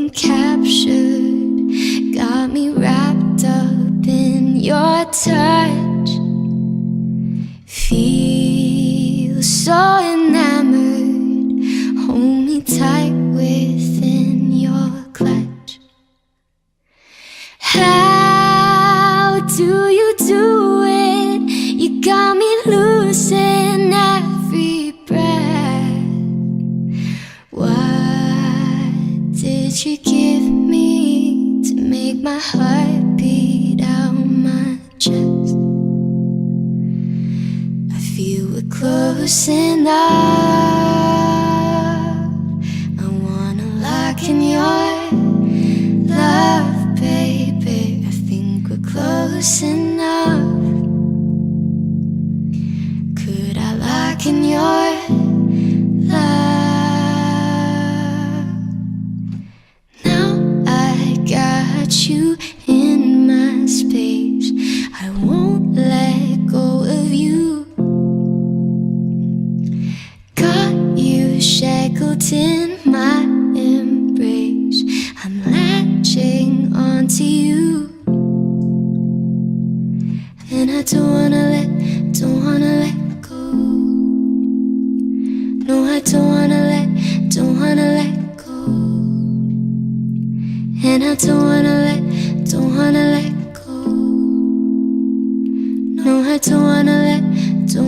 feeling captured, got me wrapped up in your touch. Feel so enamored, hold me tight within your clutch. How do you do it? You got me losing every breath. What did you give me to make my heart beat out my chest? I feel we're close enough. I wanna lock in your love, baby. I think we're close enough. Could I lock in your love? Now I got you in my space, I won't let go of you. Got you shackled in my embrace, I'm latching onto you. And I don't wanna let go. No, I don't wanna let go. And I don't wanna let go. No, I don't wanna let go.